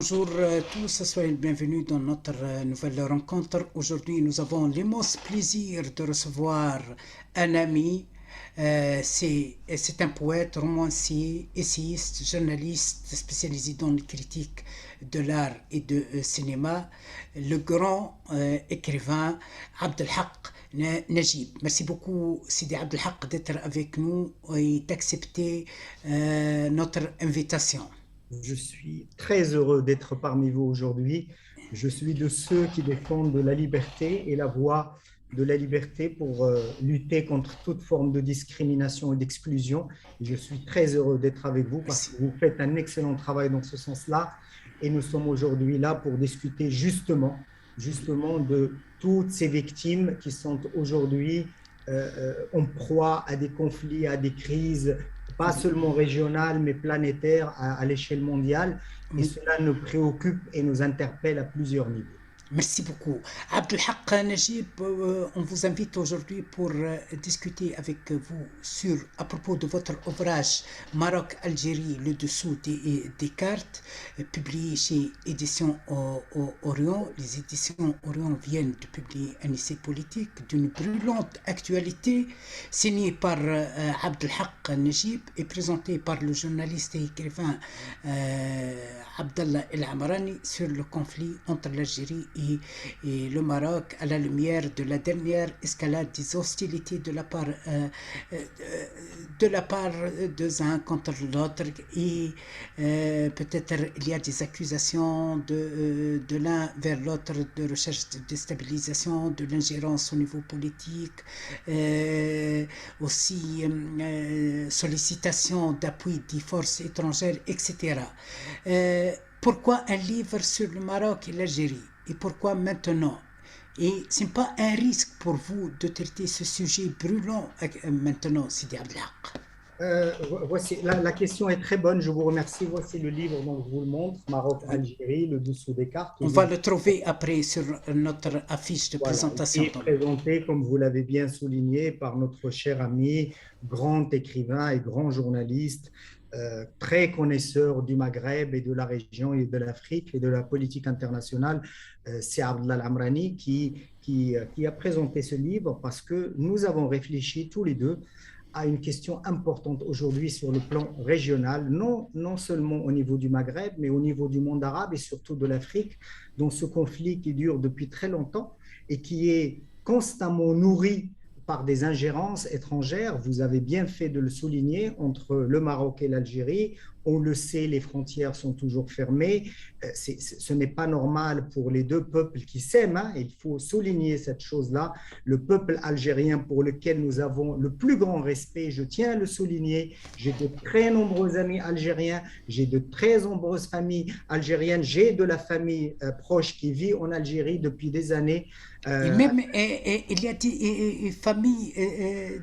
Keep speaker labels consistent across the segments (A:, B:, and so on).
A: Bonjour tous, soyez les bienvenus dans notre nouvelle rencontre. Aujourd'hui, nous avons l'immense plaisir de recevoir un ami. C'est un poète, romancier, essayiste, journaliste spécialisé dans les critiques de l'art et de cinéma, le grand écrivain Abdelhak Najib. Merci beaucoup, Sidi Abdelhak, d'être avec nous et d'accepter notre invitation.
B: Je suis très heureux d'être parmi vous aujourd'hui. Je suis de ceux qui défendent la liberté et la voie de la liberté pour lutter contre toute forme de discrimination et d'exclusion. Et je suis très heureux d'être avec vous parce
A: Merci.
B: que vous faites un excellent travail dans ce sens-là. Et nous sommes aujourd'hui là pour discuter justement de toutes ces victimes qui sont aujourd'hui en proie à des conflits, à des crises, pas seulement régionale, mais planétaire à l'échelle mondiale. Et cela nous préoccupe et nous interpelle à plusieurs niveaux.
A: Merci beaucoup. Abdelhak Najib, on vous invite aujourd'hui pour discuter avec vous à propos de votre ouvrage Maroc-Algérie, le dessous des cartes, publié chez Éditions Orion. Les Éditions Orion viennent de publier un essai politique d'une brûlante actualité, signé par Abdelhak Najib et présenté par le journaliste et écrivain Abdallah El Amrani sur le conflit entre l'Algérie et le Maroc à la lumière de la dernière escalade des hostilités de la part de l'un contre l'autre et peut-être il y a des accusations de l'un vers l'autre de recherche de déstabilisation, de l'ingérence au niveau politique, aussi sollicitation d'appui des forces étrangères, etc. Pourquoi un livre sur le Maroc et l'Algérie? Et pourquoi maintenant? Et ce n'est pas un risque pour vous de traiter ce sujet brûlant maintenant, Sidi Abdelhak?
B: Voici, la question est très bonne, je vous remercie. Voici le livre dont je vous le montre, Maroc-Algérie, le dessous des cartes.
A: On va le trouver après sur notre affiche de
B: Voilà, qui
A: présentation.
B: est présenté, comme vous l'avez bien souligné, par notre cher ami, grand écrivain et grand journaliste, très connaisseur du Maghreb et de la région et de l'Afrique et de la politique internationale, c'est Abdallah Al-Amrani qui a présenté ce livre parce que nous avons réfléchi tous les deux à une question importante aujourd'hui sur le plan régional, non seulement au niveau du Maghreb, mais au niveau du monde arabe et surtout de l'Afrique, dans ce conflit qui dure depuis très longtemps et qui est constamment nourri par des ingérences étrangères. Vous avez bien fait de le souligner, entre le Maroc et l'Algérie. On le sait, les frontières sont toujours fermées. Ce n'est pas normal pour les deux peuples qui s'aiment. Hein. Il faut souligner cette chose-là. Le peuple algérien pour lequel nous avons le plus grand respect, je tiens à le souligner. J'ai de très nombreux amis algériens. J'ai de très nombreuses familles algériennes. J'ai de la famille proche qui vit en Algérie depuis des années.
A: Et même, il y a des familles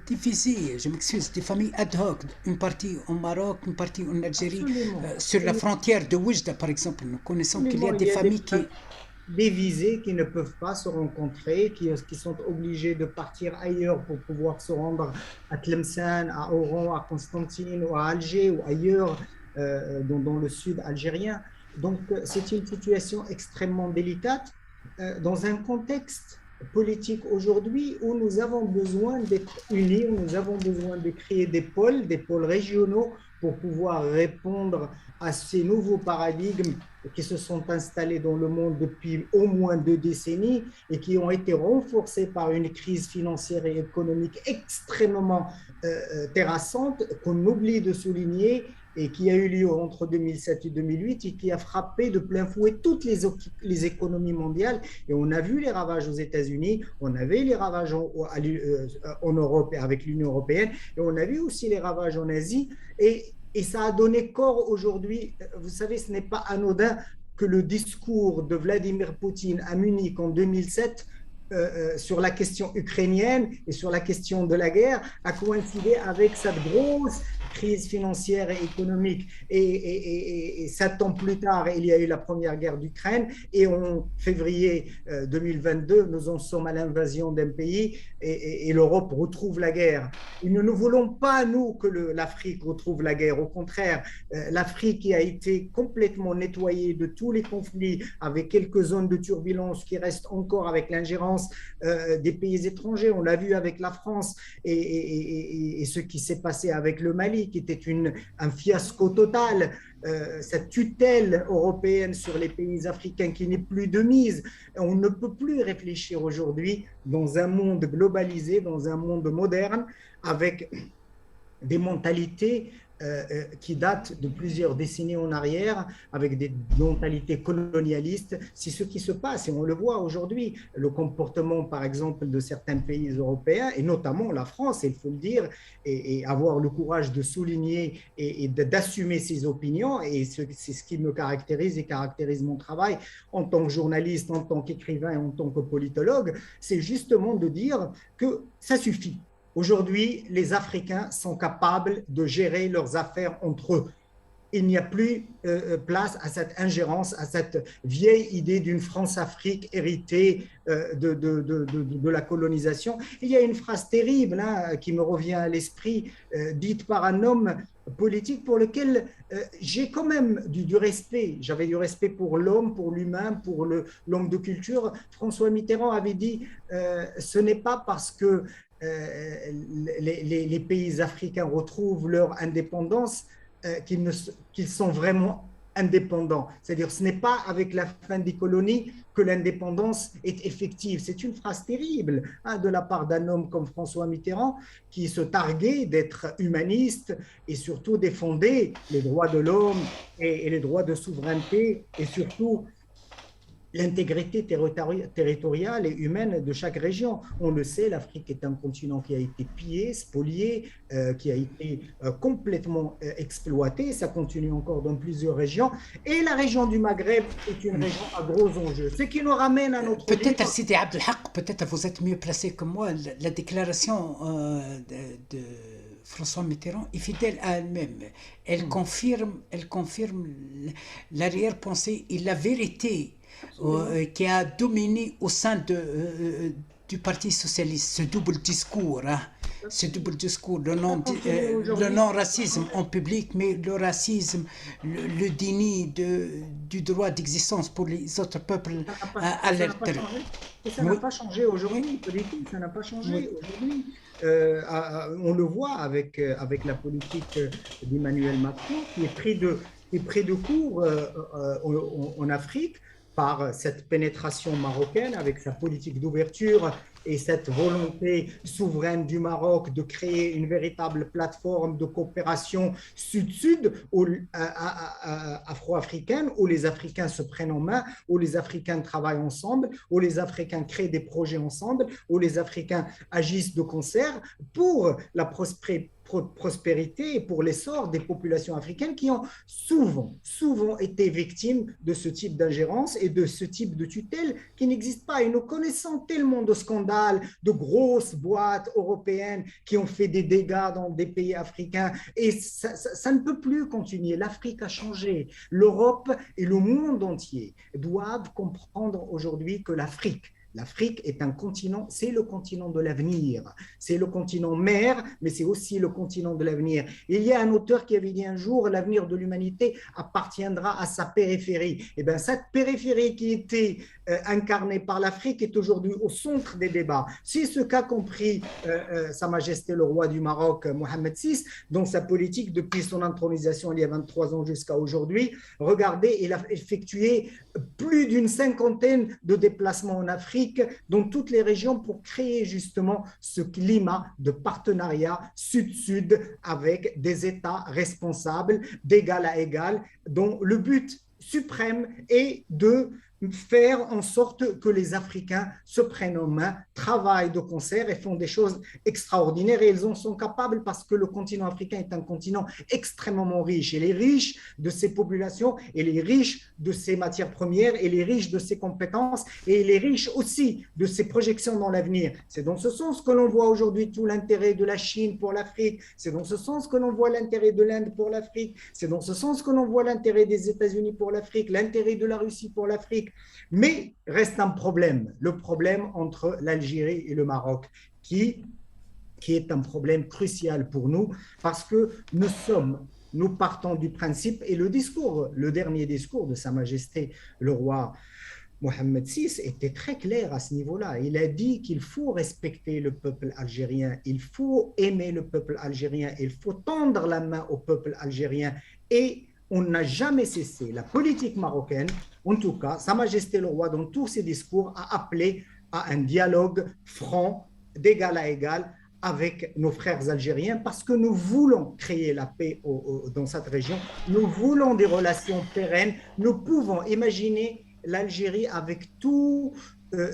A: divisées, je m'excuse, des familles ad hoc, une partie au Maroc, une partie en Algérie,
B: Absolument,
A: sur la
B: absolument.
A: frontière de Oujda, par exemple. Nous connaissons qu'il y a
B: Absolument.
A: des
B: Il y a
A: familles qui...
B: des visées qui ne peuvent pas se rencontrer, qui sont obligés de partir ailleurs pour pouvoir se rendre à Tlemcen, à Oran, à Constantine ou à Alger ou ailleurs dans le sud algérien. Donc, c'est une situation extrêmement délicate dans un contexte politique aujourd'hui où nous avons besoin d'être unis, nous avons besoin de créer des pôles régionaux pour pouvoir répondre à ces nouveaux paradigmes qui se sont installés dans le monde depuis au moins 2 décennies et qui ont été renforcés par une crise financière et économique extrêmement terrassante qu'on oublie de souligner et qui a eu lieu entre 2007 et 2008 et qui a frappé de plein fouet toutes les économies mondiales. Et on a vu les ravages aux États-Unis, on a vu les ravages en Europe et avec l'Union européenne, et on a vu aussi les ravages en Asie. Et ça a donné corps aujourd'hui. Vous savez, ce n'est pas anodin que le discours de Vladimir Poutine à Munich en 2007 sur la question ukrainienne et sur la question de la guerre a coïncidé avec cette grosse crise financière et économique. Et 7 ans plus tard, il y a eu la première guerre d'Ukraine. Et en février 2022, nous en sommes à l'invasion d'un pays et l'Europe retrouve la guerre. Et nous ne voulons pas, nous, que l'Afrique retrouve la guerre. Au contraire, l'Afrique qui a été complètement nettoyée de tous les conflits, avec quelques zones de turbulence qui restent encore avec l'ingérence des pays étrangers. On l'a vu avec la France et ce qui s'est passé avec le Mali, qui était un fiasco total. Cette tutelle européenne sur les pays africains qui n'est plus de mise. On ne peut plus réfléchir aujourd'hui dans un monde globalisé, dans un monde moderne, avec des mentalités qui datent de plusieurs décennies en arrière, avec des mentalités colonialistes. C'est ce qui se passe et on le voit aujourd'hui. Le comportement, par exemple, de certains pays européens, et notamment la France, il faut le dire, et avoir le courage de souligner et d'assumer ses opinions, et c'est ce qui me caractérise et caractérise mon travail en tant que journaliste, en tant qu'écrivain et en tant que politologue, c'est justement de dire que ça suffit. Aujourd'hui, les Africains sont capables de gérer leurs affaires entre eux. Il n'y a plus place à cette ingérence, à cette vieille idée d'une France-Afrique héritée de la colonisation. Il y a une phrase terrible qui me revient à l'esprit, dite par un homme politique pour lequel j'ai quand même du respect. J'avais du respect pour l'homme, pour l'humain, pour l'homme de culture. François Mitterrand avait dit ce n'est pas parce que les pays africains retrouvent leur indépendance qu'ils sont vraiment indépendants. C'est-à-dire ce n'est pas avec la fin des colonies que l'indépendance est effective. C'est une phrase terrible de la part d'un homme comme François Mitterrand qui se targuait d'être humaniste et surtout défendait les droits de l'homme et les droits de souveraineté et surtout l'intégrité territoriale et humaine de chaque région. On le sait, l'Afrique est un continent qui a été pillé, spolié, qui a été complètement exploité. Ça continue encore dans plusieurs régions. Et la région du Maghreb est une région à gros enjeux. Ce qui nous ramène à notre
A: Peut-être, Sidi Abdelhak, peut-être vous êtes mieux placé que moi. La déclaration de François Mitterrand est fidèle à elle-même. Elle confirme l'arrière-pensée et la vérité qui a dominé au sein du Parti socialiste, ce double discours, le non-racisme en public, mais le racisme, le déni du droit d'existence pour les autres peuples à l'intérieur.
B: Ça n'a pas changé aujourd'hui, politique, ça n'a pas changé aujourd'hui. On le voit avec la politique d'Emmanuel Macron qui est pris de court en Afrique par cette pénétration marocaine avec sa politique d'ouverture et cette volonté souveraine du Maroc de créer une véritable plateforme de coopération sud-sud afro-africaine où les Africains se prennent en main, où les Africains travaillent ensemble, où les Africains créent des projets ensemble, où les Africains agissent de concert pour la prospérité et pour l'essor des populations africaines qui ont souvent été victimes de ce type d'ingérence et de ce type de tutelle qui n'existe pas. Et nous connaissons tellement de scandales, de grosses boîtes européennes qui ont fait des dégâts dans des pays africains et ça ne peut plus continuer. L'Afrique a changé. L'Europe et le monde entier doivent comprendre aujourd'hui que l'Afrique est un continent, c'est le continent de l'avenir. C'est le continent mère, mais c'est aussi le continent de l'avenir. Il y a un auteur qui avait dit un jour, l'avenir de l'humanité appartiendra à sa périphérie. Et bien, cette périphérie qui était incarnée par l'Afrique est aujourd'hui au centre des débats. C'est ce qu'a compris Sa Majesté le roi du Maroc, Mohamed VI, dans sa politique depuis son intronisation il y a 23 ans jusqu'à aujourd'hui. Regardez, il a effectué plus d'une 50aine de déplacements en Afrique dans toutes les régions pour créer justement ce climat de partenariat sud-sud avec des États responsables d'égal à égal dont le but suprême est de faire en sorte que les Africains se prennent en main, travaillent de concert et font des choses extraordinaires. Et ils en sont capables parce que le continent africain est un continent extrêmement riche. Il est riche de ses populations, il est riche de ses matières premières, il est riche de ses compétences et il est riche aussi de ses projections dans l'avenir. C'est dans ce sens que l'on voit aujourd'hui tout l'intérêt de la Chine pour l'Afrique. C'est dans ce sens que l'on voit l'intérêt de l'Inde pour l'Afrique. C'est dans ce sens que l'on voit l'intérêt des États-Unis pour l'Afrique, l'intérêt de la Russie pour l'Afrique. Mais reste un problème, le problème entre l'Algérie et le Maroc, qui est un problème crucial pour nous parce que nous partons du principe et le dernier discours de Sa Majesté le roi Mohamed VI était très clair à ce niveau-là. Il a dit qu'il faut respecter le peuple algérien, il faut aimer le peuple algérien, il faut tendre la main au peuple algérien. Et on n'a jamais cessé, la politique marocaine, en tout cas, Sa Majesté le roi, dans tous ses discours, a appelé à un dialogue franc, d'égal à égal, avec nos frères algériens parce que nous voulons créer la paix dans cette région, nous voulons des relations pérennes, nous pouvons imaginer l'Algérie avec tout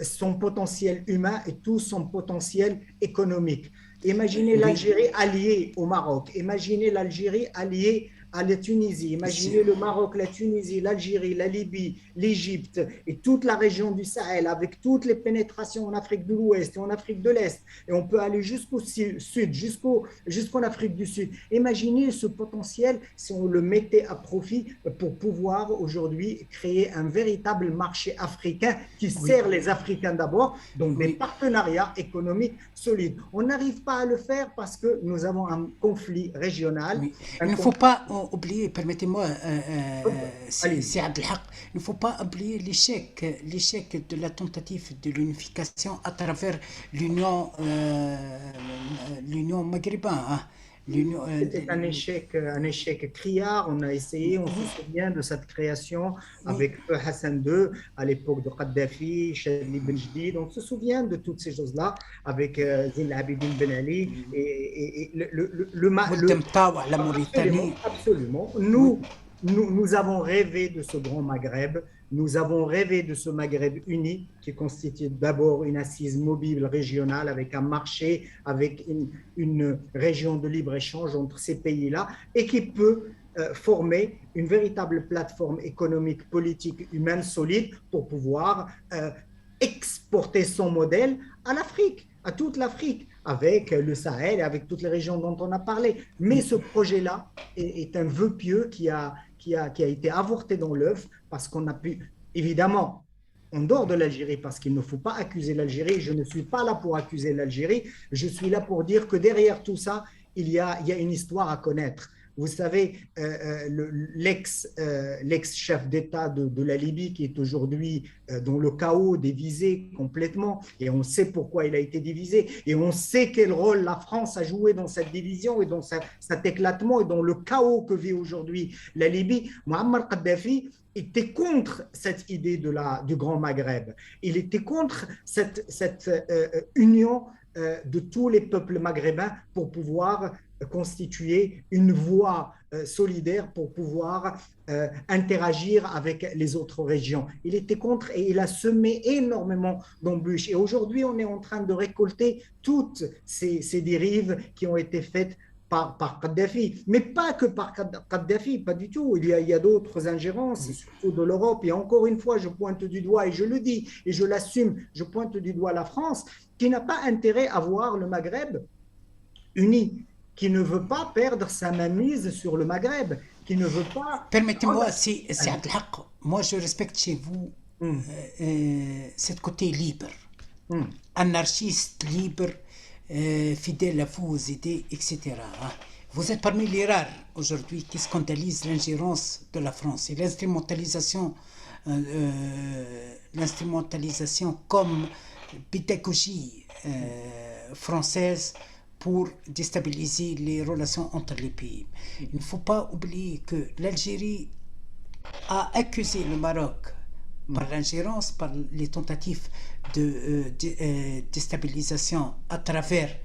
B: son potentiel humain et tout son potentiel économique. Imaginez l'Algérie alliée au Maroc, imaginez l'Algérie alliée à la Tunisie, imaginez le Maroc, la Tunisie, l'Algérie, la Libye, l'Égypte et toute la région du Sahel avec toutes les pénétrations en Afrique de l'Ouest et en Afrique de l'Est et on peut aller jusqu'au sud, jusqu'en Afrique du Sud. Imaginez ce potentiel si on le mettait à profit pour pouvoir aujourd'hui créer un véritable marché africain qui sert les Africains d'abord, donc des partenariats économiques solides. On n'arrive pas à le faire parce que nous avons un conflit régional.
A: Il ne faut pas oublier, permettez-moi, c'est Abdelhak, il ne faut pas oublier l'échec de la tentative de l'unification à travers l'Union maghrébine. Hein.
B: C'était un échec criard. On a essayé, on se souvient de cette création avec Hassan II à l'époque de Kadhafi, Chadli Ben Jdid. On se souvient de toutes ces choses-là avec Zine Abidine Ben Ali et le
A: la Mauritanie.
B: Absolument. Nous avons rêvé de ce grand Maghreb. Nous avons rêvé de ce Maghreb uni qui constitue d'abord une assise mobile régionale avec un marché, avec une région de libre-échange entre ces pays-là et qui peut former une véritable plateforme économique, politique, humaine solide pour pouvoir exporter son modèle à l'Afrique, à toute l'Afrique, avec le Sahel et avec toutes les régions dont on a parlé. Mais ce projet-là est un vœu pieux qui a été avorté dans l'œuf parce qu'on a pu, évidemment, en dehors de l'Algérie, parce qu'il ne faut pas accuser l'Algérie, je ne suis pas là pour accuser l'Algérie, je suis là pour dire que derrière tout ça, il y a une histoire à connaître. Vous savez, l'ex-chef d'État de la Libye qui est aujourd'hui dans le chaos, divisé complètement, et on sait pourquoi il a été divisé, et on sait quel rôle la France a joué dans cette division et dans cet éclatement et dans le chaos que vit aujourd'hui la Libye. Muammar Kadhafi était contre cette idée du Grand Maghreb. Il était contre cette union de tous les peuples maghrébins pour pouvoir constituer une voie solidaire pour pouvoir interagir avec les autres régions. Il était contre et il a semé énormément d'embûches. Et aujourd'hui, on est en train de récolter toutes ces dérives qui ont été faites par Kadhafi, mais pas que par Kadhafi, pas du tout. Il y a d'autres ingérences, surtout de l'Europe. Et encore une fois, je pointe du doigt, et je le dis, et je l'assume, je pointe du doigt la France, qui n'a pas intérêt à voir le Maghreb uni, qui ne veut pas perdre sa mainmise sur le Maghreb, qui ne veut pas...
A: Permettez-moi, c'est Abdelhak, moi je respecte chez vous cette côté libre, anarchiste, libre, fidèle à vos idées, etc. Vous êtes parmi les rares aujourd'hui qui scandalisent l'ingérence de la France et l'instrumentalisation comme pédagogie française pour déstabiliser les relations entre les pays. Il ne faut pas oublier que l'Algérie a accusé le Maroc par l'ingérence, par les tentatives de déstabilisation à travers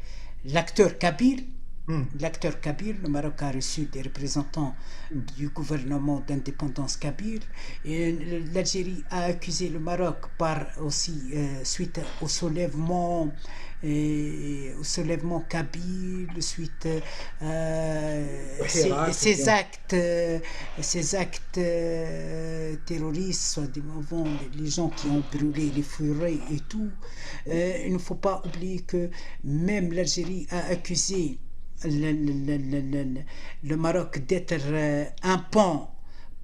A: l'acteur kabyle,
B: hum,
A: l'acteur kabyle. Le Maroc a reçu des représentants
B: hum.
A: du gouvernement d'indépendance kabyle. Et l'Algérie a accusé le Maroc par aussi suite au soulèvement kabyle, suite
B: Hirak,
A: ces actes terroristes, soit les gens qui ont brûlé les forêts et tout. Il ne faut pas oublier que même l'Algérie a accusé le Maroc d'être un pont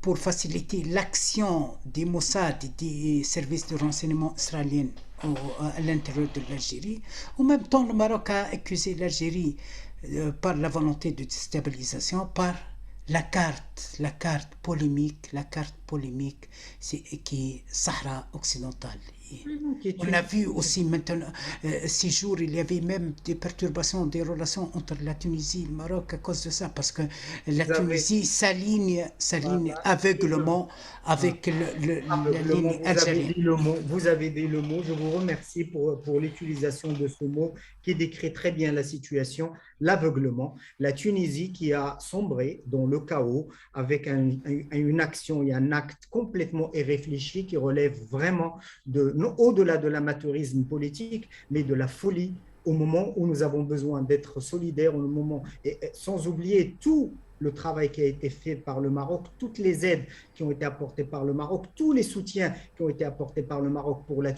A: pour faciliter l'action des Mossad et des services de renseignement israéliens à l'intérieur de l'Algérie. En même temps, le Maroc a accusé l'Algérie par la volonté de déstabilisation, par la carte polémique qui est Sahara occidentale. Et
B: qui est
A: on a
B: une,
A: vu aussi maintenant, ces jours, il y avait même des perturbations des relations entre la Tunisie et le Maroc à cause de ça, parce que la
B: vous avez,
A: Tunisie s'aligne
B: voilà,
A: aveuglement
B: voilà.
A: avec la
B: Aveuglement,
A: ligne
B: vous avez
A: algérienne.
B: dit le mot, vous avez dit le mot. Je vous remercie pour l'utilisation de ce mot qui décrit très bien la situation, l'aveuglement. La Tunisie qui a sombré dans le chaos avec une action et un acte complètement irréfléchi qui relève vraiment au-delà de l'amateurisme politique, mais de la folie au moment où nous avons besoin d'être solidaires, au moment, et sans oublier tout le travail qui a été fait par le Maroc, toutes les aides qui ont été apportées par le Maroc, tous les soutiens qui ont été apportés par le Maroc pour la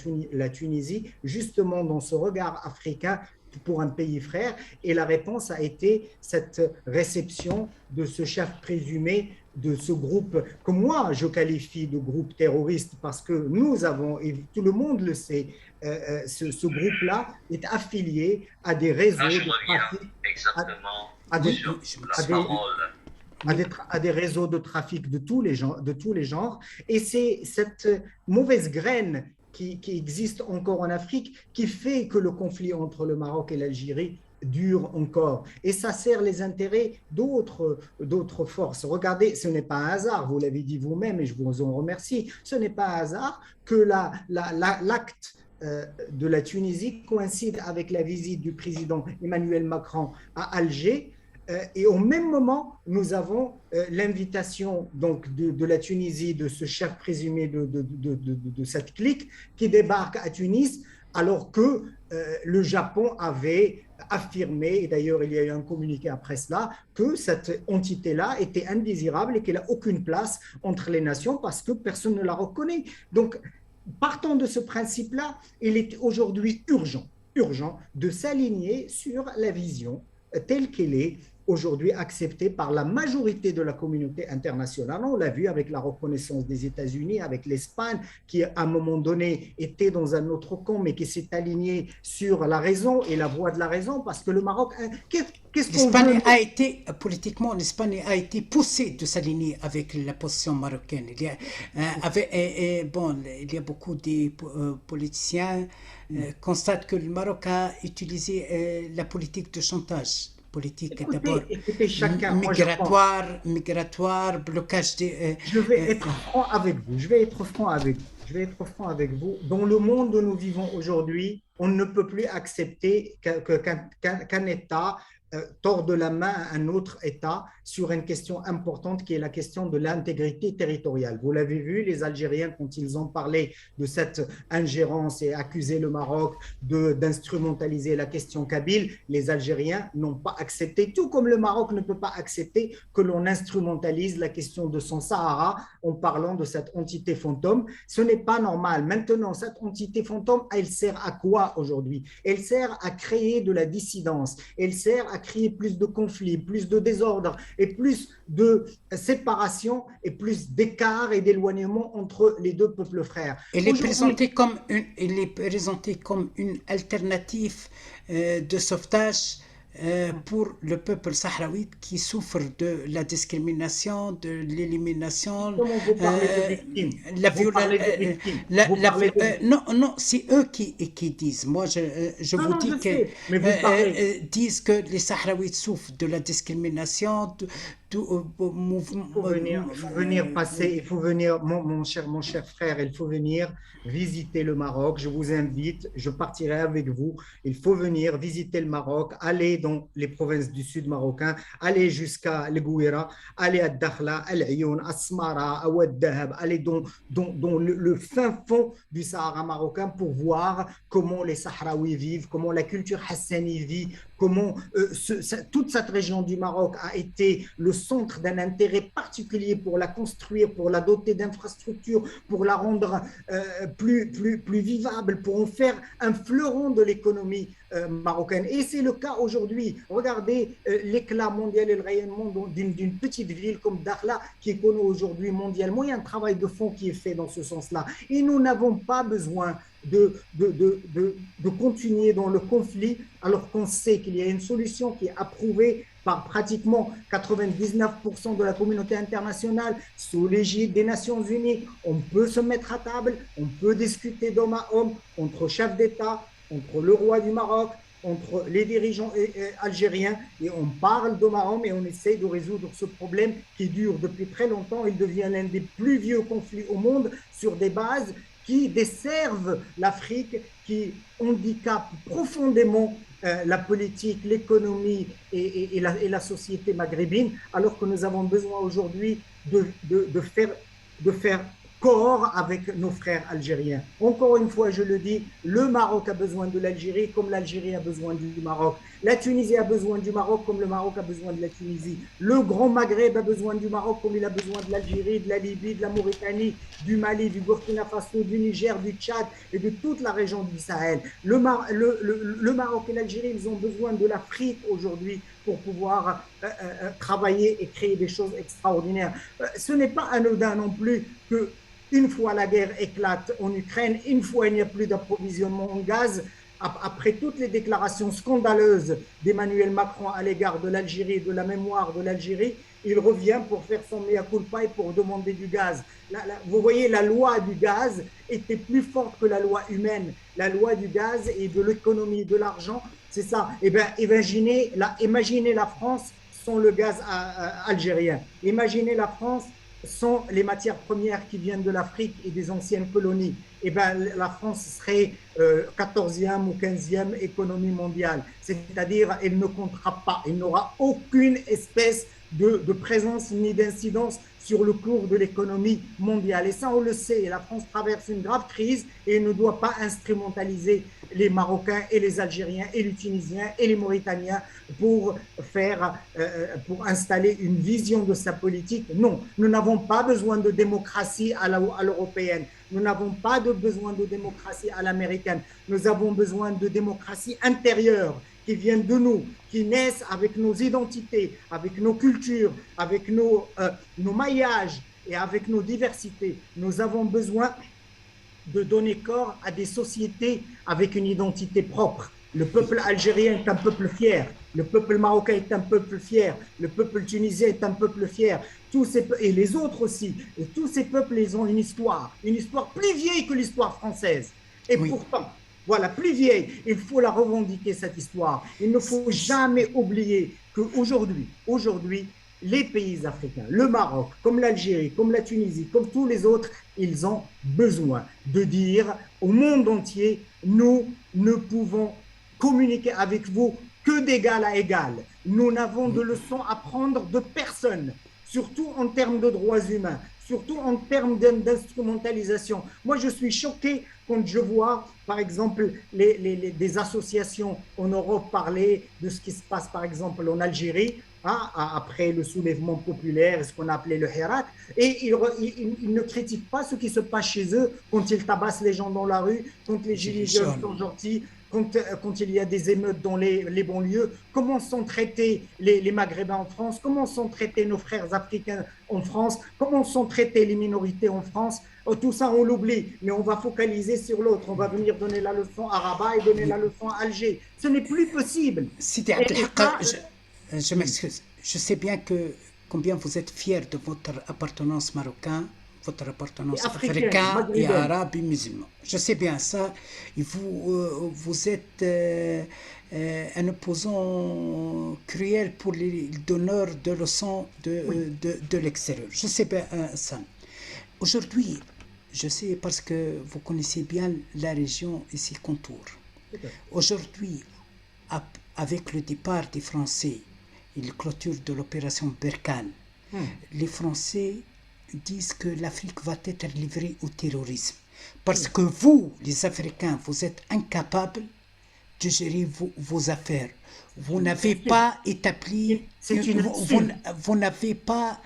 B: Tunisie, justement dans ce regard africain pour un pays frère. Et la réponse a été cette réception de ce chef présumé de ce groupe que moi je qualifie de groupe terroriste parce que nous avons, et tout le monde le sait, ce groupe-là est affilié à des
C: Là,
B: réseaux
C: je
B: de
C: reviens
B: trafic,
C: exactement
B: à des,
A: Oui,
C: sur
A: je
C: la
B: à
A: m'excuse.
B: des,
C: parole.
A: Oui,
B: à des réseaux de trafic de tous les genres. Et c'est cette mauvaise graine qui existe encore en Afrique qui fait que le conflit entre le Maroc et l'Algérie dure encore. Et ça sert les intérêts d'autres forces. Regardez, ce n'est pas un hasard, vous l'avez dit vous-même et je vous en remercie, ce n'est pas un hasard que l'acte de la Tunisie coïncide avec la visite du président Emmanuel Macron à Alger et au même moment, nous avons l'invitation donc de la Tunisie, de ce chef présumé de cette clique, qui débarque à Tunis, alors que le Japon avait affirmé, et d'ailleurs il y a eu un communiqué après cela, que cette entité-là était indésirable et qu'elle n'a aucune place entre les nations parce que personne ne la reconnaît. Donc, partant de ce principe-là, il est aujourd'hui urgent de s'aligner sur la vision telle qu'elle est aujourd'hui acceptée par la majorité de la communauté internationale. On l'a vu avec la reconnaissance des États-Unis, avec l'Espagne, qui à un moment donné était dans un autre camp, mais qui s'est alignée sur la raison et la voie de la raison, parce que le Maroc, qu'est-ce qu'on veut
A: l'Espagne a été, politiquement, l'Espagne a été poussée de s'aligner avec la position marocaine. Bon, il y a beaucoup de politiciens constatent que le Maroc a utilisé la politique de chantage. Politique d'abord
B: écoutez, chacun, moi je pense,
A: migratoire, blocage des...
B: je vais être franc avec vous, je vais être franc avec vous, je vais être franc avec vous. Dans le monde où nous vivons aujourd'hui, on ne peut plus accepter qu'un État torde la main à un autre État sur une question importante qui est la question de l'intégrité territoriale. Vous l'avez vu, les Algériens, quand ils ont parlé de cette ingérence et accusé le Maroc d'instrumentaliser la question kabyle, les Algériens n'ont pas accepté, tout comme le Maroc ne peut pas accepter que l'on instrumentalise la question de son Sahara en parlant de cette entité fantôme. Ce n'est pas normal. Maintenant, cette entité fantôme, elle sert à quoi aujourd'hui? Elle sert à créer de la dissidence, elle sert à créer plus de conflits, plus de désordre et plus de séparation et plus d'écart et d'éloignement entre les deux peuples frères.
A: Elle est présentée comme une alternative de sauvetage pour le peuple sahraoui qui souffre de la discrimination, de l'élimination,
B: Comment vous parlez de victimes?
A: la
B: Vous
A: violence.
B: parlez de victimes. Vous parlez de...
A: Non, non, c'est eux qui disent. Moi, je
B: Non,
A: vous
B: non, je
A: dis que
B: sais, mais vous parlez...
A: disent que les Sahraouis souffrent de la discrimination, tout mouvement.
B: Il faut venir passer, il faut venir, mon cher frère, il faut venir visiter le Maroc. Je vous invite, je partirai avec vous. Il faut venir visiter le Maroc, aller dans les provinces du sud marocain, aller jusqu'à l'Gouira, aller à Dakhla, à Ayoun, à Smara, à Oued Dahab, aller dans le fin fond du Sahara marocain pour voir comment les Sahraouis vivent, comment la culture hassani vit, comment toute cette région du Maroc a été le centre d'un intérêt particulier pour la construire, pour la doter d'infrastructures, pour la rendre plus vivable, pour en faire un fleuron de l'économie marocaine. Et c'est le cas aujourd'hui. Regardez l'éclat mondial et le rayonnement d'une petite ville comme Dakhla qui est connue aujourd'hui mondialement. Il y a un travail de fond qui est fait dans ce sens-là. Et nous n'avons pas besoin de continuer dans le conflit alors qu'on sait qu'il y a une solution qui est approuvée par pratiquement 99% de la communauté internationale sous l'égide des Nations Unies. On peut se mettre à table, on peut discuter d'homme à homme entre chefs d'État, entre le roi du Maroc, entre les dirigeants algériens, et on parle d'homme à homme et on essaie de résoudre ce problème qui dure depuis très longtemps. Il devient l'un des plus vieux conflits au monde sur des bases qui desservent l'Afrique, qui handicapent profondément la politique, l'économie et la société maghrébine, alors que nous avons besoin aujourd'hui de faire corps avec nos frères algériens. Encore une fois, je le dis, le Maroc a besoin de l'Algérie comme l'Algérie a besoin du Maroc. La Tunisie a besoin du Maroc comme le Maroc a besoin de la Tunisie. Le Grand Maghreb a besoin du Maroc comme il a besoin de l'Algérie, de la Libye, de la Mauritanie, du Mali, du Burkina Faso, du Niger, du Tchad et de toute la région du Sahel. Le Maroc et l'Algérie, ils ont besoin de l'Afrique aujourd'hui pour pouvoir travailler et créer des choses extraordinaires. Ce n'est pas anodin non plus que une fois la guerre éclate en Ukraine, une fois il n'y a plus d'approvisionnement en gaz, après toutes les déclarations scandaleuses d'Emmanuel Macron à l'égard de l'Algérie et de la mémoire de l'Algérie, il revient pour faire son mea culpa et pour demander du gaz. Vous voyez, la loi du gaz était plus forte que la loi humaine. La loi du gaz et de l'économie, de l'argent, c'est ça. Eh bien, imaginez la France sans le gaz algérien. Imaginez la France sans les matières premières qui viennent de l'Afrique et des anciennes colonies. Eh bien, la France serait 14e ou 15e économie mondiale. C'est-à-dire, elle ne comptera pas, elle n'aura aucune espèce de présence ni d'incidence sur le cours de l'économie mondiale. Et ça, on le sait, la France traverse une grave crise et ne doit pas instrumentaliser les Marocains et les Algériens et les Tunisiens et les Mauritaniens pour installer une vision de sa politique. Non, nous n'avons pas besoin de démocratie à l'européenne. Nous n'avons pas besoin de démocratie à l'américaine. Nous avons besoin de démocratie intérieure qui viennent de nous, qui naissent avec nos identités, avec nos cultures, avec nos maillages et avec nos diversités. Nous avons besoin de donner corps à des sociétés avec une identité propre. Le peuple algérien est un peuple fier, le peuple marocain est un peuple fier, le peuple tunisien est un peuple fier, et les autres aussi. Et tous ces peuples, ils ont une histoire plus vieille que l'histoire française. Et oui. Pourtant, voilà, plus vieille, il faut la revendiquer, cette histoire. Il ne faut jamais oublier qu'aujourd'hui, les pays africains, le Maroc, comme l'Algérie, comme la Tunisie, comme tous les autres, ils ont besoin de dire au monde entier, nous ne pouvons communiquer avec vous que d'égal à égal. Nous n'avons de leçons à prendre de personne, surtout en termes de droits humains, surtout en termes d'instrumentalisation. Moi, je suis choqué quand je vois, par exemple, des associations en Europe parler de ce qui se passe, par exemple, en Algérie, après le soulèvement populaire, ce qu'on a appelé le Hirak, et ils ne critiquent pas ce qui se passe chez eux quand ils tabassent les gens dans la rue, quand les gilets jaunes sont gentils, quand il y a des émeutes dans les banlieues. Comment sont traités les Maghrébins en France? Comment sont traités nos frères africains en France? Comment sont traitées les minorités en France? Tout ça, on l'oublie, mais on va focaliser sur l'autre. On va venir donner la leçon à Rabat et donner la leçon à Alger. Ce n'est plus possible.
A: Je m'excuse. Je sais bien combien vous êtes fier de votre appartenance marocaine, votre
B: Et
A: appartenance
B: africaine,
A: africaine et
B: maghrébine.
A: arabe et musulman. Je sais bien ça. Et vous, vous êtes un opposant cruel pour les donneurs de leçons
B: Oui,
A: de l'extérieur. Je sais bien ça. Aujourd'hui, je sais parce que vous connaissez bien la région et ses contours.
B: tout à fait.
A: Aujourd'hui, avec le départ des Français et la clôture de l'opération Berkane,
B: Hmm,
A: les Français disent que l'Afrique va être livrée au terrorisme. Parce
B: hmm.
A: que vous, les Africains, vous êtes incapables de gérer vos affaires.
B: C'est
A: Vous
B: une
A: n'avez
B: insulte.
A: pas établi,
B: C'est une insulte.
A: vous n'avez pas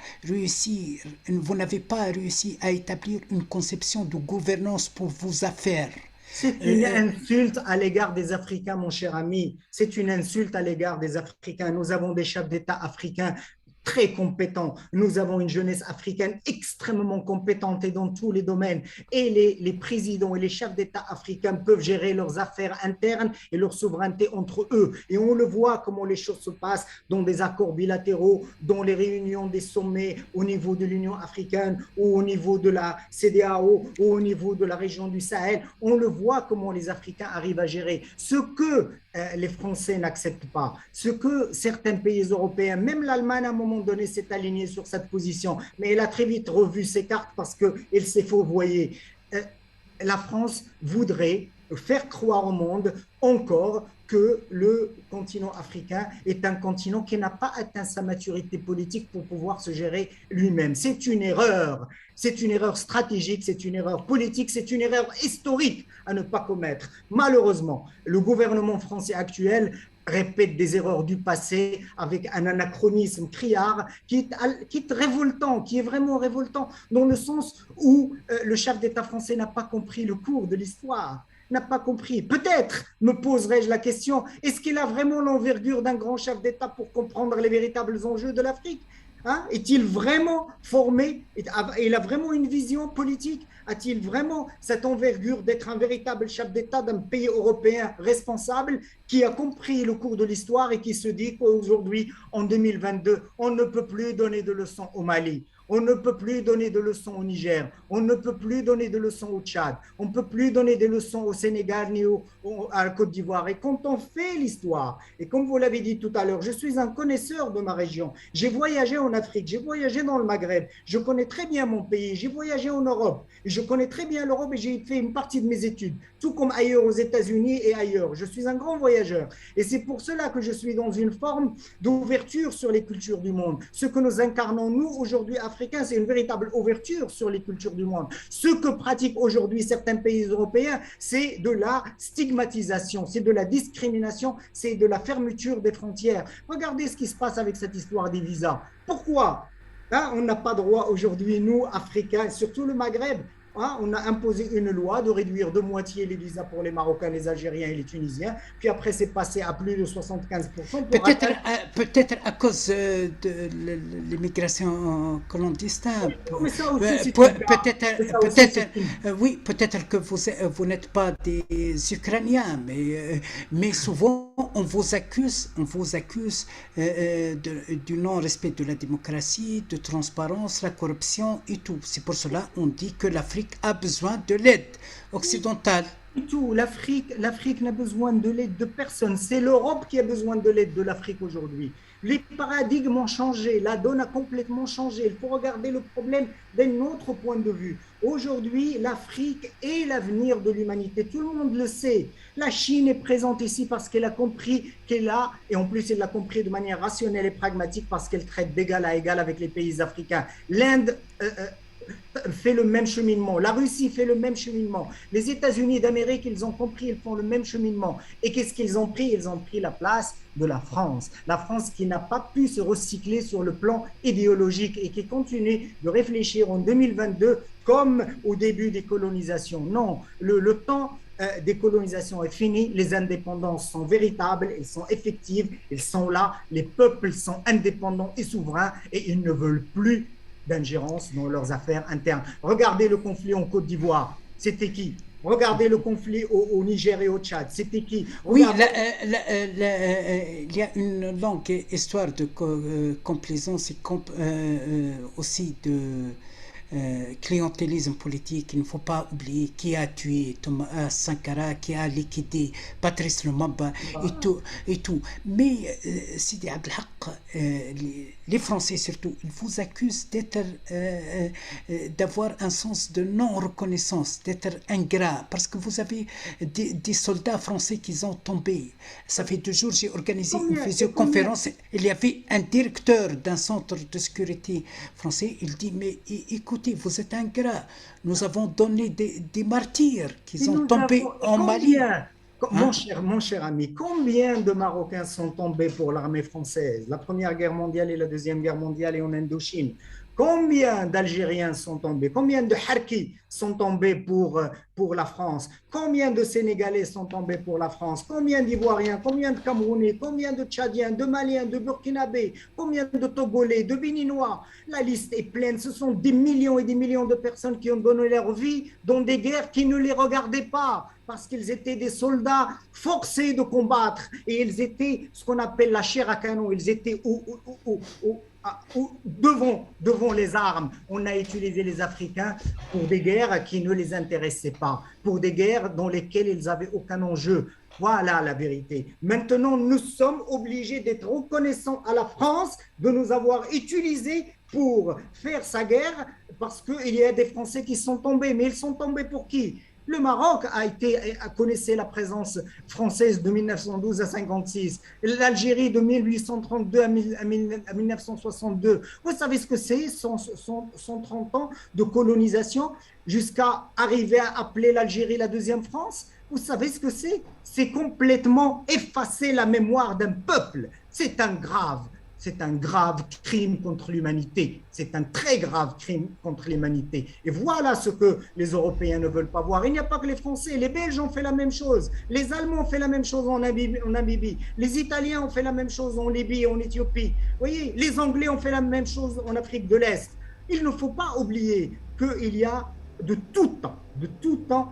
A: réussi à établir une conception de gouvernance pour vos affaires.
B: C'est
A: Euh,
B: une
A: euh,
B: insulte à l'égard des Africains, mon cher ami. C'est une insulte à l'égard des Africains. Nous avons des chefs d'État africains très compétents. Nous avons une jeunesse africaine extrêmement compétente et dans tous les domaines. Et les présidents et les chefs d'État africains peuvent gérer leurs affaires internes et leur souveraineté entre eux. Et on le voit comment les choses se passent dans des accords bilatéraux, dans les réunions des sommets au niveau de l'Union africaine ou au niveau de la CEDEAO ou au niveau de la région du Sahel. On le voit comment les Africains arrivent à gérer. Ce que les Français n'acceptent pas, ce que certains pays européens, même l'Allemagne à un moment donné s'est alignée sur cette position, mais elle a très vite revu ses cartes parce qu'elle s'est fourvoyée. La France voudrait faire croire au monde encore que le continent africain est un continent qui n'a pas atteint sa maturité politique pour pouvoir se gérer lui-même. C'est une erreur. C'est une erreur stratégique, c'est une erreur politique, c'est une erreur historique à ne pas commettre. Malheureusement, le gouvernement français actuel répète des erreurs du passé avec un anachronisme criard qui est révoltant, qui est vraiment révoltant, dans le sens où le chef d'État français n'a pas compris le cours de l'histoire, n'a pas compris. Peut-être me poserais-je la question, est-ce qu'il a vraiment l'envergure d'un grand chef d'État pour comprendre les véritables enjeux de l'Afrique? Hein? Est-il vraiment formé? Il a vraiment une vision politique? A-t-il vraiment cette envergure d'être un véritable chef d'État d'un pays européen responsable qui a compris le cours de l'histoire et qui se dit qu'aujourd'hui, en 2022, on ne peut plus donner de leçons au Mali? On ne peut plus donner de leçons au Niger, on ne peut plus donner de leçons au Tchad, on ne peut plus donner des leçons au Sénégal ni à la Côte d'Ivoire. Et quand on fait l'histoire, et comme vous l'avez dit tout à l'heure, je suis un connaisseur de ma région. J'ai voyagé en Afrique, j'ai voyagé dans le Maghreb, je connais très bien mon pays, j'ai voyagé en Europe, je connais très bien l'Europe et j'ai fait une partie de mes études, tout comme ailleurs aux États-Unis et ailleurs. Je suis un grand voyageur. Et c'est pour cela que je suis dans une forme d'ouverture sur les cultures du monde. Ce que nous incarnons, nous, aujourd'hui, africains, c'est une véritable ouverture sur les cultures du monde. Ce que pratiquent aujourd'hui certains pays européens, c'est de la stigmatisation, c'est de la discrimination, c'est de la fermeture des frontières. Regardez ce qui se passe avec cette histoire des visas. Pourquoi hein, on n'a pas droit aujourd'hui, nous, Africains, surtout le Maghreb, hein, on a imposé une loi de réduire de moitié les visas pour les Marocains, les Algériens et les Tunisiens. Puis après, c'est passé à plus de 75% pour
A: Peut-être
B: atteindre.
A: peut-être à cause de l'immigration clandestine.
B: Non, mais ça aussi, c'est une gare. Ça aussi,
A: Peut-être,
B: c'est une.
A: oui, peut-être que vous n'êtes pas des Ukrainiens, mais souvent on vous accuse du non-respect de la démocratie, de transparence, la corruption et tout. C'est pour cela qu'on dit que l'Afrique a besoin de l'aide occidentale.
B: Du tout. L'Afrique n'a besoin de l'aide de personne. C'est l'Europe qui a besoin de l'aide de l'Afrique aujourd'hui. Les paradigmes ont changé, la donne a complètement changé. Il faut regarder le problème d'un autre point de vue. Aujourd'hui, l'Afrique est l'avenir de l'humanité. Tout le monde le sait. La Chine est présente ici parce qu'elle a compris qu'elle a, et en plus elle l'a compris de manière rationnelle et pragmatique parce qu'elle traite d'égal à égal avec les pays africains. L'Inde fait le même cheminement. La Russie fait le même cheminement. Les États-Unis d'Amérique, ils ont compris, ils font le même cheminement. Et qu'est-ce qu'ils ont pris? Ils ont pris la place de la France. La France qui n'a pas pu se recycler sur le plan idéologique et qui continue de réfléchir en 2022 comme au début des colonisations. Non, le temps des colonisations est fini, les indépendances sont véritables, elles sont effectives, elles sont là, les peuples sont indépendants et souverains et ils ne veulent plus d'ingérence dans leurs affaires internes. Regardez le conflit en Côte d'Ivoire, c'était qui? Regardez le conflit au Niger et au Tchad, c'était qui?
A: Oui,
B: Regardez.
A: il y a une longue histoire de complaisance et aussi clientélisme politique. Il ne faut pas oublier qui a tué Thomas Sankara, qui a liquidé Patrice Lumumba et
B: Voilà.
A: tout. Et tout. Mais Sidi Abdelhak, les Français surtout, ils vous accusent d'avoir un sens de non-reconnaissance, d'être ingrat, parce que vous avez des soldats français qui ont tombé. Ça fait 2 jours, j'ai organisé une
B: Combien,
A: visioconférence. Il y avait un directeur d'un centre de sécurité français. Il dit, mais écoutez, vous êtes ingrat. Nous avons donné des martyrs qui
B: et
A: ont
B: nous
A: tombé
B: avons, et
A: en Mali. Hein?
B: mon cher ami, combien de Marocains sont tombés pour l'armée française, la Première Guerre mondiale et la Deuxième Guerre mondiale et en Indochine? Combien d'Algériens sont tombés? Combien de Harkis sont tombés pour la France? Combien de Sénégalais sont tombés pour la France? Combien d'Ivoiriens? Combien de Camerounais? Combien de Tchadiens? De Maliens? De Burkinabés? Combien de Togolais? De Béninois? La liste est pleine. Ce sont des millions et des millions de personnes qui ont donné leur vie dans des guerres qui ne les regardaient pas parce qu'ils étaient des soldats forcés de combattre et ils étaient ce qu'on appelle la chair à canon. Ils étaient devant les armes. On a utilisé les Africains pour des guerres qui ne les intéressaient pas, pour des guerres dans lesquelles ils n'avaient aucun enjeu. Voilà la vérité. Maintenant, nous sommes obligés d'être reconnaissants à la France de nous avoir utilisés pour faire sa guerre parce qu'il y a des Français qui sont tombés. Mais ils sont tombés pour qui? Le Maroc connaissait la présence française de 1912 à 56, l'Algérie de 1832 à 1962. Vous savez ce que c'est, 130 ans de colonisation jusqu'à arriver à appeler l'Algérie la deuxième France? Vous savez ce que c'est? C'est complètement effacer la mémoire d'un peuple. C'est un grave crime contre l'humanité. C'est un très grave crime contre l'humanité. Et voilà ce que les Européens ne veulent pas voir. Il n'y a pas que les Français. Les Belges ont fait la même chose. Les Allemands ont fait la même chose en Namibie. Les Italiens ont fait la même chose en Libye et en Éthiopie. Vous voyez, les Anglais ont fait la même chose en Afrique de l'Est. Il ne faut pas oublier qu'il y a de tout temps,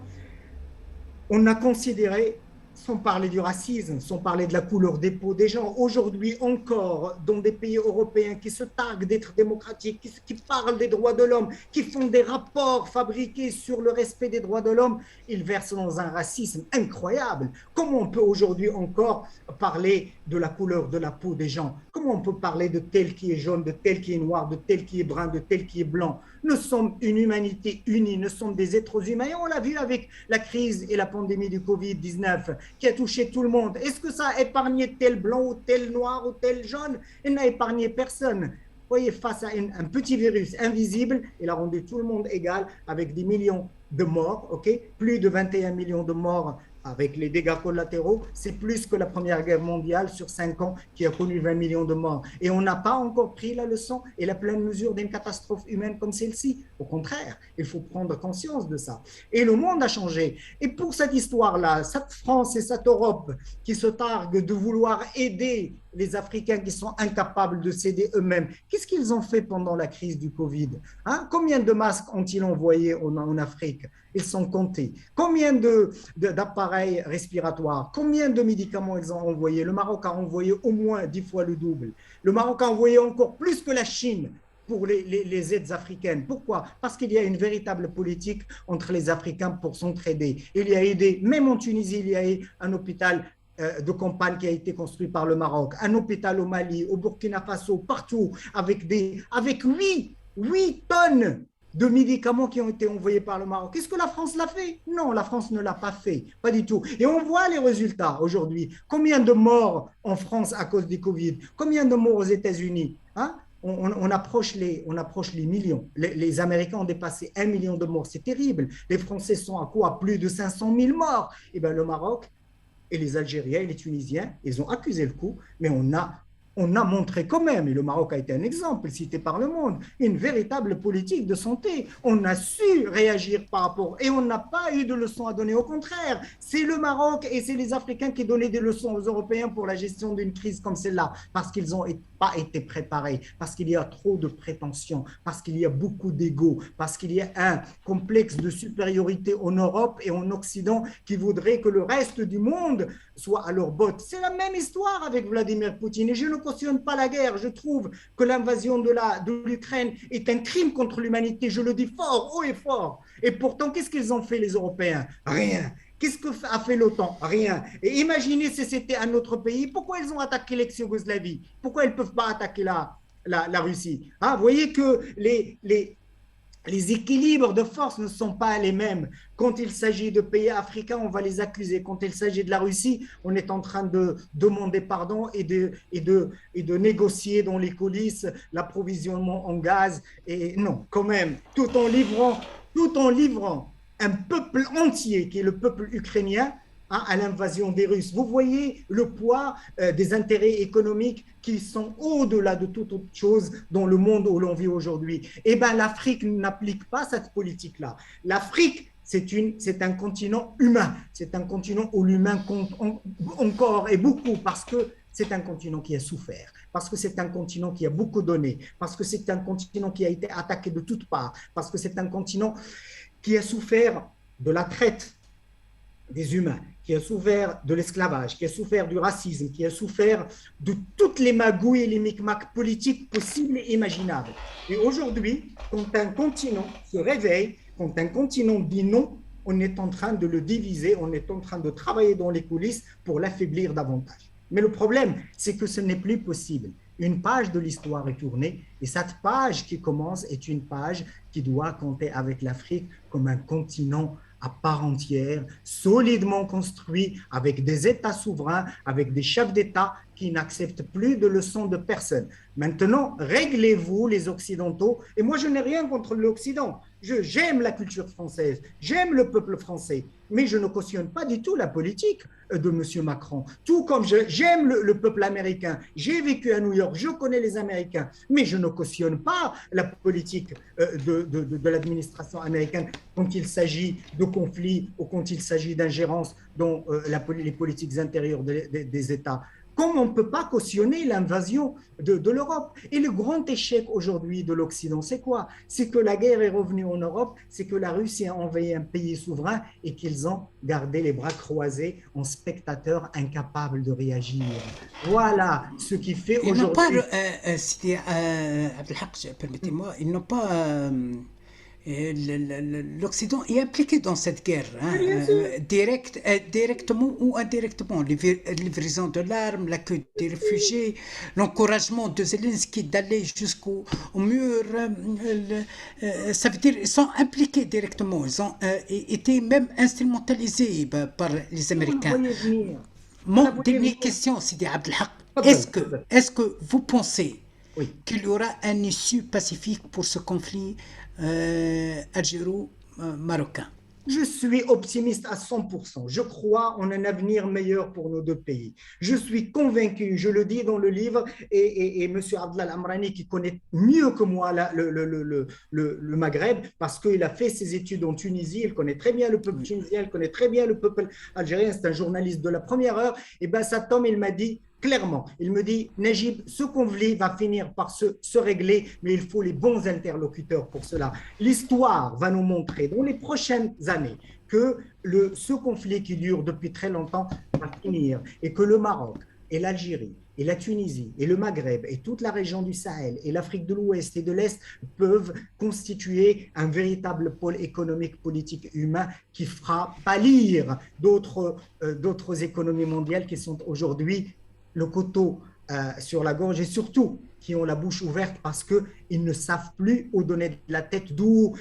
B: on a considéré, sans parler du racisme, sans parler de la couleur des peaux des gens, aujourd'hui encore, dans des pays européens qui se targuent d'être démocratiques, qui parlent des droits de l'homme, qui font des rapports fabriqués sur le respect des droits de l'homme, ils versent dans un racisme incroyable. Comment on peut aujourd'hui encore parler de la couleur de la peau des gens? Comment on peut parler de tel qui est jaune, de tel qui est noir, de tel qui est brun, de tel qui est blanc? Nous sommes une humanité unie, nous sommes des êtres humains et on l'a vu avec la crise et la pandémie du Covid-19 qui a touché tout le monde. Est-ce que ça a épargné tel blanc ou tel noir ou tel jaune? Il n'a épargné personne. Vous voyez, face à un petit virus invisible, il a rendu tout le monde égal avec des millions de morts, plus de 21 millions de morts avec les dégâts collatéraux, c'est plus que la Première Guerre mondiale sur 5 ans qui a connu 20 millions de morts. Et on n'a pas encore pris la leçon et la pleine mesure d'une catastrophe humaine comme celle-ci. Au contraire, il faut prendre conscience de ça. Et le monde a changé. Et pour cette histoire-là, cette France et cette Europe qui se targuent de vouloir aider les Africains qui sont incapables de s'aider eux-mêmes, qu'est-ce qu'ils ont fait pendant la crise du Covid? Combien de masques ont-ils envoyés en Afrique? Ils sont comptés. Combien d'appareils respiratoires? Combien de médicaments ils ont envoyés? Le Maroc a envoyé au moins 10 fois le double. Le Maroc a envoyé encore plus que la Chine pour les aides africaines. Pourquoi? Parce qu'il y a une véritable politique entre les Africains pour s'entraider. Il y a aidé, même en Tunisie, il y a eu un hôpital de campagne qui a été construit par le Maroc, un hôpital au Mali, au Burkina Faso, partout, avec 8 tonnes de médicaments qui ont été envoyés par le Maroc. Est-ce que la France l'a fait? Non, la France ne l'a pas fait, pas du tout. Et on voit les résultats aujourd'hui. Combien de morts en France à cause du Covid? Combien de morts aux États-Unis? On approche les millions. Les Américains ont dépassé 1 million de morts. C'est terrible. Les Français sont à quoi? Plus de 500 000 morts. Et bien le Maroc et les Algériens et les Tunisiens, ils ont accusé le coup, mais on a montré quand même, et le Maroc a été un exemple cité par le monde, une véritable politique de santé. On a su réagir par rapport, et on n'a pas eu de leçons à donner. Au contraire, c'est le Maroc et c'est les Africains qui donnaient des leçons aux Européens pour la gestion d'une crise comme celle-là, parce qu'ils ont pas été préparés, parce qu'il y a trop de prétentions, parce qu'il y a beaucoup d'ego, parce qu'il y a un complexe de supériorité en Europe et en Occident qui voudrait que le reste du monde soit à leur botte. C'est la même histoire avec Vladimir Poutine et je ne cautionne pas la guerre. Je trouve que l'invasion de l'Ukraine est un crime contre l'humanité. Je le dis fort, haut et fort. Et pourtant, qu'est-ce qu'ils ont fait les Européens? Rien. Qu'est-ce qu'a fait l'OTAN? Rien. Et imaginez si c'était un autre pays. Pourquoi ils ont attaqué l'ex-Yougoslavie? Pourquoi ils ne peuvent pas attaquer la Russie? Vous voyez que les équilibres de force ne sont pas les mêmes. Quand il s'agit de pays africains, on va les accuser. Quand il s'agit de la Russie, on est en train de demander pardon et de négocier dans les coulisses l'approvisionnement en gaz. Et non, quand même, tout en livrant un peuple entier, qui est le peuple ukrainien, à l'invasion des Russes. Vous voyez le poids des intérêts économiques qui sont au-delà de toute autre chose dans le monde où l'on vit aujourd'hui. Eh bien, l'Afrique n'applique pas cette politique-là. L'Afrique, c'est un continent humain. C'est un continent où l'humain compte encore et beaucoup parce que c'est un continent qui a souffert, parce que c'est un continent qui a beaucoup donné, parce que c'est un continent qui a été attaqué de toutes parts, parce que c'est un continent qui a souffert de la traite des humains, qui a souffert de l'esclavage, qui a souffert du racisme, qui a souffert de toutes les magouilles et les micmacs politiques possibles et imaginables. Et aujourd'hui, quand un continent se réveille, quand un continent dit non, on est en train de le diviser, on est en train de travailler dans les coulisses pour l'affaiblir davantage. Mais le problème, c'est que ce n'est plus possible. Une page de l'histoire est tournée et cette page qui commence est une page qui doit compter avec l'Afrique comme un continent à part entière, solidement construit, avec des États souverains, avec des chefs d'État qui n'acceptent plus de leçons de personne. Maintenant, réglez-vous les Occidentaux. Et moi, je n'ai rien contre l'Occident. J'aime la culture française, j'aime le peuple français, mais je ne cautionne pas du tout la politique de M. Macron. Tout comme j'aime le peuple américain. J'ai vécu à New York, je connais les Américains, mais je ne cautionne pas la politique de l'administration américaine quand il s'agit de conflits ou quand il s'agit d'ingérence dans les politiques intérieures des États. Comme on ne peut pas cautionner l'invasion de l'Europe. Et le grand échec aujourd'hui de l'Occident, c'est quoi? C'est que la guerre est revenue en Europe, c'est que la Russie a envahi un pays souverain et qu'ils ont gardé les bras croisés en spectateurs incapables de réagir. Voilà ce qui fait
A: Ils n'ont pas,
B: aujourd'hui…
A: c'était Abdelhak, permettez-moi, ils n'ont pas. L'Occident est impliqué dans cette guerre, hein, directement ou indirectement. Livraison de l'arme, l'accueil des réfugiés, l'encouragement de Zelensky d'aller jusqu'au mur. Ça veut dire qu'ils sont impliqués directement. Ils ont été même instrumentalisés par les Américains. Mon dernière question, c'est Abdelhak. Est-ce que vous pensez qu'il y aura un issue pacifique pour ce conflit algéro-marocain?
B: Je suis optimiste à 100%. Je crois en un avenir meilleur pour nos deux pays. Je suis convaincu, je le dis dans le livre, et M. Abdelal Amrani, qui connaît mieux que moi le Maghreb, parce qu'il a fait ses études en Tunisie, il connaît très bien le peuple tunisien, il connaît très bien le peuple algérien, c'est un journaliste de la première heure, et bien cet homme, il m'a dit clairement, il me dit, Najib, ce conflit va finir par se régler, mais il faut les bons interlocuteurs pour cela. L'histoire va nous montrer dans les prochaines années que ce conflit qui dure depuis très longtemps va finir et que le Maroc et l'Algérie et la Tunisie et le Maghreb et toute la région du Sahel et l'Afrique de l'Ouest et de l'Est peuvent constituer un véritable pôle économique, politique, humain qui fera pâlir d'autres économies mondiales qui sont aujourd'hui le couteau sur la gorge et surtout qui ont la bouche ouverte parce qu'ils ne savent plus où donner de la tête, d'où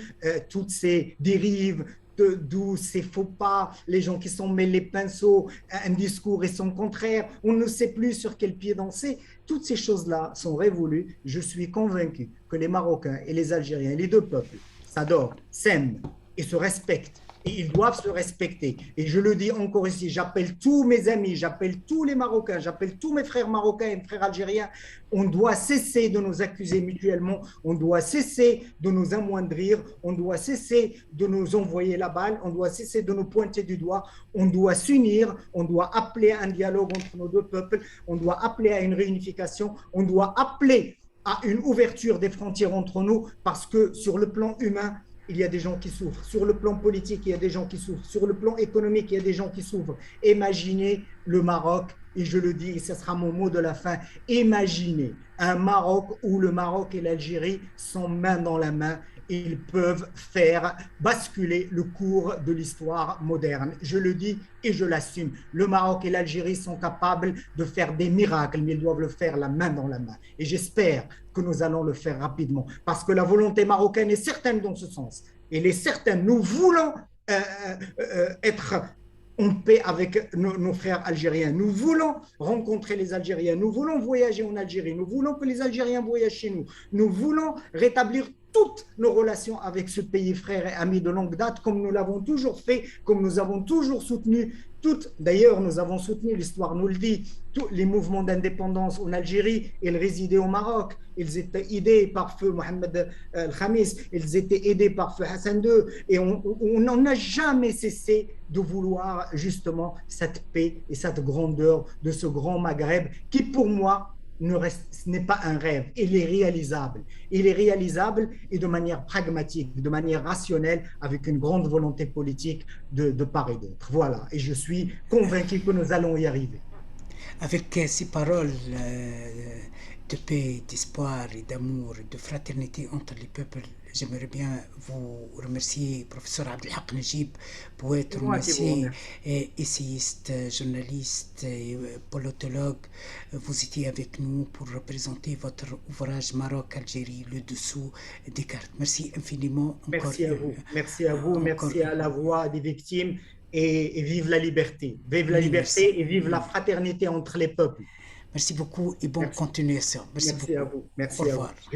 B: toutes ces dérives, d'où ces faux pas, les gens qui sont mêlés les pinceaux, un discours et son contraire, on ne sait plus sur quel pied danser. Toutes ces choses-là sont révolues. Je suis convaincu que les Marocains et les Algériens, les deux peuples, s'adorent, s'aiment et se respectent et ils doivent se respecter. Et je le dis encore ici, j'appelle tous mes amis, j'appelle tous les Marocains, j'appelle tous mes frères marocains et mes frères algériens. On doit cesser de nous accuser mutuellement, on doit cesser de nous amoindrir, on doit cesser de nous envoyer la balle, on doit cesser de nous pointer du doigt, on doit s'unir, on doit appeler à un dialogue entre nos deux peuples, on doit appeler à une réunification, on doit appeler à une ouverture des frontières entre nous, parce que sur le plan humain, il y a des gens qui souffrent. Sur le plan politique, il y a des gens qui souffrent. Sur le plan économique, il y a des gens qui souffrent. Imaginez le Maroc, et je le dis, et ce sera mon mot de la fin, imaginez un Maroc où le Maroc et l'Algérie sont main dans la main. Ils peuvent faire basculer le cours de l'histoire moderne. Je le dis et je l'assume. Le Maroc et l'Algérie sont capables de faire des miracles, mais ils doivent le faire la main dans la main. Et j'espère que nous allons le faire rapidement, parce que la volonté marocaine est certaine dans ce sens. Elle est certaine. Nous voulons être en paix avec nos frères algériens. Nous voulons rencontrer les Algériens. Nous voulons voyager en Algérie. Nous voulons que les Algériens voyagent chez nous. Nous voulons rétablir toutes nos relations avec ce pays frère et ami de longue date, comme nous l'avons toujours fait, comme nous avons toujours soutenu d'ailleurs, nous avons soutenu, l'histoire nous le dit, tous les mouvements d'indépendance en Algérie. Ils résidaient au Maroc. Ils étaient aidés par feu Mohamed El-Khamis. Ils étaient aidés par feu Hassan II. Et on n'en a jamais cessé de vouloir justement cette paix et cette grandeur de ce grand Maghreb qui, pour moi, ce n'est pas un rêve, il est réalisable. Il est réalisable et de manière pragmatique, de manière rationnelle, avec une grande volonté politique de part et d'autre. Voilà, et je suis convaincu que nous allons y arriver.
A: Avec ces paroles de paix, d'espoir et d'amour, de fraternité entre les peuples, j'aimerais bien vous remercier, professeur Abdelhak Najib, poète, romancier, essayiste, journaliste et politologue. Vous étiez avec nous pour représenter votre ouvrage Maroc-Algérie, le dessous des cartes. Merci infiniment.
B: Merci à vous. Merci à vous. Merci à la voix des victimes. Et vive la liberté. Vive la liberté et vive la fraternité entre les peuples.
A: Merci beaucoup et bonne continuation.
B: Merci à vous. Merci
A: Au revoir.
B: À vous.